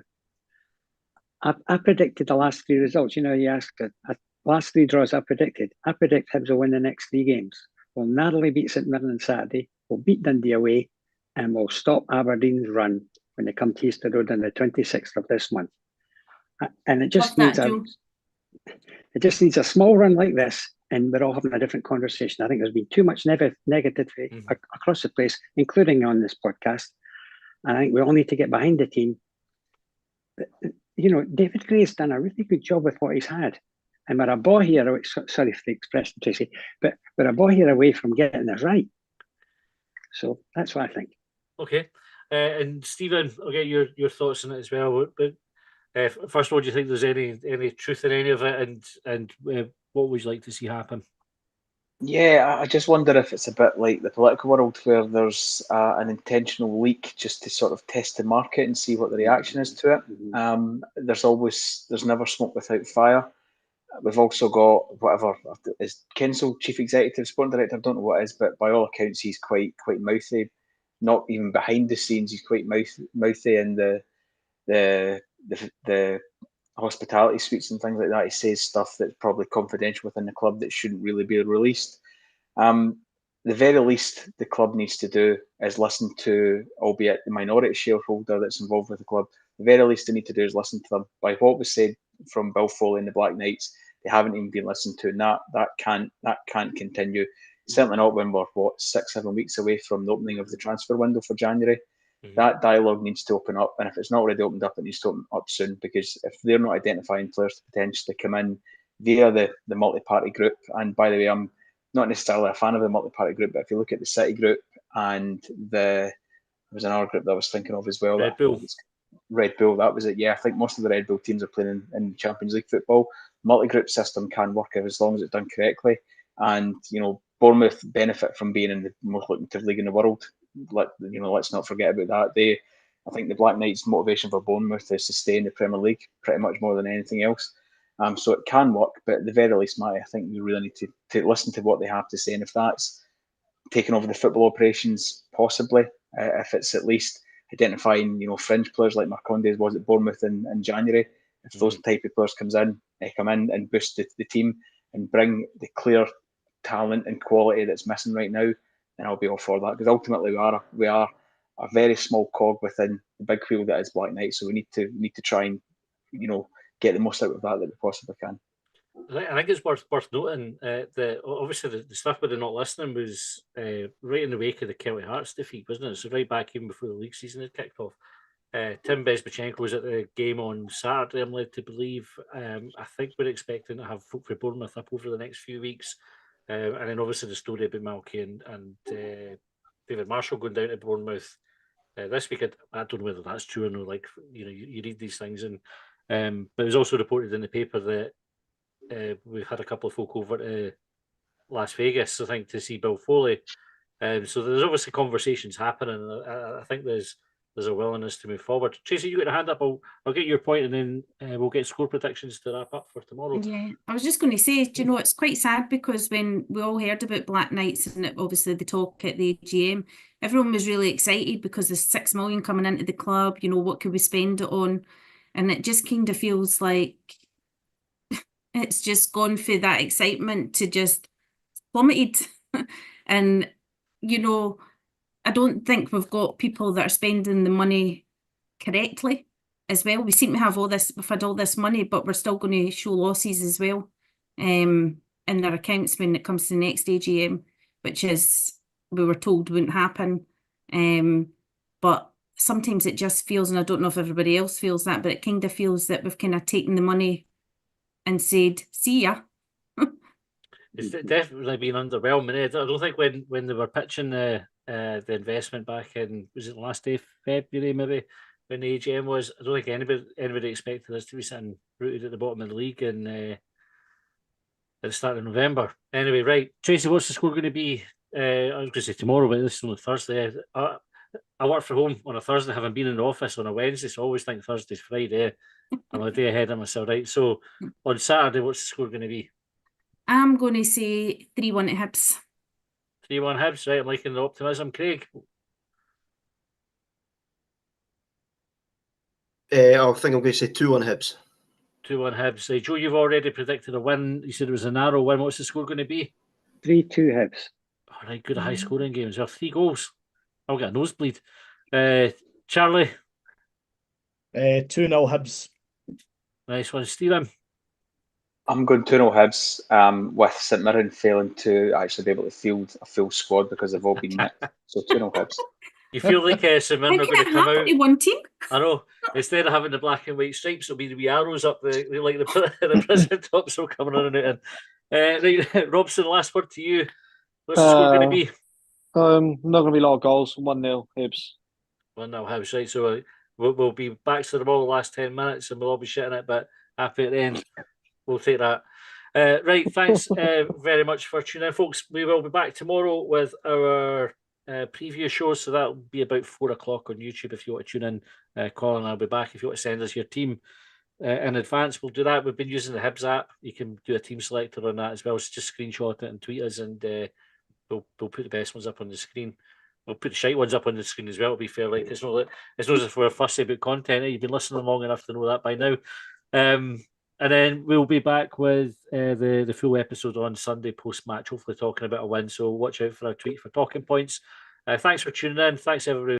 [SPEAKER 7] I predicted the last 3 results. You know, you asked the last 3 draws I predicted. I predict Hibs will win the next 3 games. We'll narrowly beat St Mirren on Saturday. We'll beat Dundee away, and we'll stop Aberdeen's run when they come to Easter Road on the 26th of this month. And it just
[SPEAKER 4] Love
[SPEAKER 7] needs
[SPEAKER 4] that, Joe.
[SPEAKER 7] it just needs a small run like this, and we're all having a different conversation. I think there's been too much negativity across the place, including on this podcast. And I think we all need to get behind the team. You know, David Gray's done a really good job with what he's had. And we're a ball here, sorry for the expression, Tracy, but we're a ball here away from getting it right. So that's what I think.
[SPEAKER 1] Okay. And Stephen, I'll get your thoughts on it as well. But first of all, do you think there's any truth in any of it? And what would you like to see happen?
[SPEAKER 6] Yeah, I just wonder if it's a bit like the political world where there's an intentional leak just to sort of test the market and see what the reaction is to it. There's never smoke without fire. We've also got whatever is Kensal, chief executive, sporting director. I don't know what it is, but by all accounts, he's quite mouthy. Not even behind the scenes, he's quite mouthy in the hospitality suites and things like that. He says stuff that's probably confidential within the club that shouldn't really be released. The very least the club needs to do is listen to, albeit the minority shareholder that's involved with the club, the very least they need to do is listen to them. By what was said from Bill Foley and the Black Knights, they haven't even been listened to, and that can't continue. Certainly not when we're 6-7 weeks away from the opening of the transfer window for January. That dialogue needs to open up, and if it's not already opened up, it needs to open up soon, because if they're not identifying players to potentially come in via the multi-party group, and by the way, I'm not necessarily a fan of the multi-party group, but if you look at the City group and there was another group that I was thinking of as well. Red Bull, that was it. Yeah, I think most of the Red Bull teams are playing in Champions League football. Multi-group system can work as long as it's done correctly, and Bournemouth benefit from being in the most lucrative league in the world. Let's not forget about that. I think the Black Knights' motivation for Bournemouth is to stay in the Premier League pretty much more than anything else. So it can work, but at the very least, Matty, I think you really need to listen to what they have to say, and if that's taking over the football operations, possibly, if it's at least identifying, fringe players like Marcondes was at Bournemouth in January. If those type of players come in and boost the team and bring the clear talent and quality that's missing right now, then I'll be all for that. Because ultimately, we are a very small cog within the big wheel that is Black Knight. So we need to try and get the most out of that we possibly can.
[SPEAKER 1] I think it's worth noting that obviously the stuff with the not listening was right in the wake of the Celtic Hearts defeat, wasn't it? So right back even before the league season had kicked off. Tim Bezbachenko was at the game on Saturday, I'm led to believe. I think we're expecting to have folk for Bournemouth up over the next few weeks. And then obviously the story about Malky and David Marshall going down to Bournemouth this week. I don't know whether that's true or no. Like, you read these things, and but it was also reported in the paper that we've had a couple of folk over to Las Vegas, I think, to see Bill Foley. So there's obviously conversations happening. I think there's a willingness to move forward. Tracy, you got a hand up. I'll get your point, and then we'll get score predictions to wrap up for tomorrow.
[SPEAKER 4] Yeah, I was just going to say, it's quite sad because when we all heard about Black Knights and obviously the talk at the AGM, everyone was really excited because there's 6 million coming into the club. What could we spend it on? And it just kind of feels like it's just gone for that excitement to just plummeted. And, I don't think we've got people that are spending the money correctly as well. We seem to have we've had all this money, but we're still going to show losses as well in their accounts when it comes to the next AGM, which is, we were told wouldn't happen. But sometimes it just feels, and I don't know if everybody else feels that, but it kind of feels that we've kind of taken the money and said, see ya.
[SPEAKER 1] It's definitely been underwhelming. I don't think when they were pitching the investment back in, was it the last day of February maybe, when the AGM was, I don't think anybody expected us to be sitting rooted at the bottom of the league at the start of November. Anyway, right, Tracy, what's the score going to be? I was going to say tomorrow, but this is on a Thursday. I work from home on a Thursday, having been in the office on a Wednesday, so I always think Thursday's Friday. I'm a day ahead of myself, right? So on Saturday, what's the score going to be?
[SPEAKER 4] I'm going to say 3-1 to Hibs.
[SPEAKER 1] 3-1 Hibs, right? I'm liking the optimism. Craig?
[SPEAKER 5] I think I'm going to say 2-1 Hibs.
[SPEAKER 1] 2-1 Hibs. Joe, you've already predicted a win. You said it was a narrow win. What's the score going to be?
[SPEAKER 7] 3-2 Hibs.
[SPEAKER 1] All right, good high scoring games. There are 3 goals. I'll get a nosebleed. Charlie.
[SPEAKER 3] 2-0 Hibs.
[SPEAKER 1] Nice one. Stephen.
[SPEAKER 6] I'm going 2-0 Hibs, with St Mirren failing to actually be able to field a full squad because they've all been nicked. So 2-0 Hibs.
[SPEAKER 1] You feel like St Mirren
[SPEAKER 4] How
[SPEAKER 1] are
[SPEAKER 4] can
[SPEAKER 1] going to
[SPEAKER 4] it
[SPEAKER 1] come
[SPEAKER 4] happen
[SPEAKER 1] out?
[SPEAKER 4] to one team?
[SPEAKER 1] I know. Instead of having the black and white stripes, it'll be the wee arrows up like the prison tops will coming on and out. Right, Robson, last word to you. What's the score going to be?
[SPEAKER 2] Not going to be a lot of goals. 1-0 Hibs.
[SPEAKER 1] 1-0 Hibs, right? So we'll be back to the ball the last 10 minutes and we'll all be shitting it, but happy at the end. We'll take that. Right, thanks very much for tuning in, folks. We will be back tomorrow with our preview show, so that'll be about 4 o'clock on YouTube if you want to tune in. Colin, I'll be back if you want to send us your team in advance. We'll do that. We've been using the Hibs app. You can do a team selector on that as well, so just screenshot it and tweet us, and we'll put the best ones up on the screen. We'll put the shite ones up on the screen as well, to be fair. Like, it's not as if we're fussy about content. You've been listening long enough to know that by now. And then we'll be back with the full episode on Sunday post-match, hopefully talking about a win. So watch out for our tweet for talking points. Thanks for tuning in. Thanks, everybody.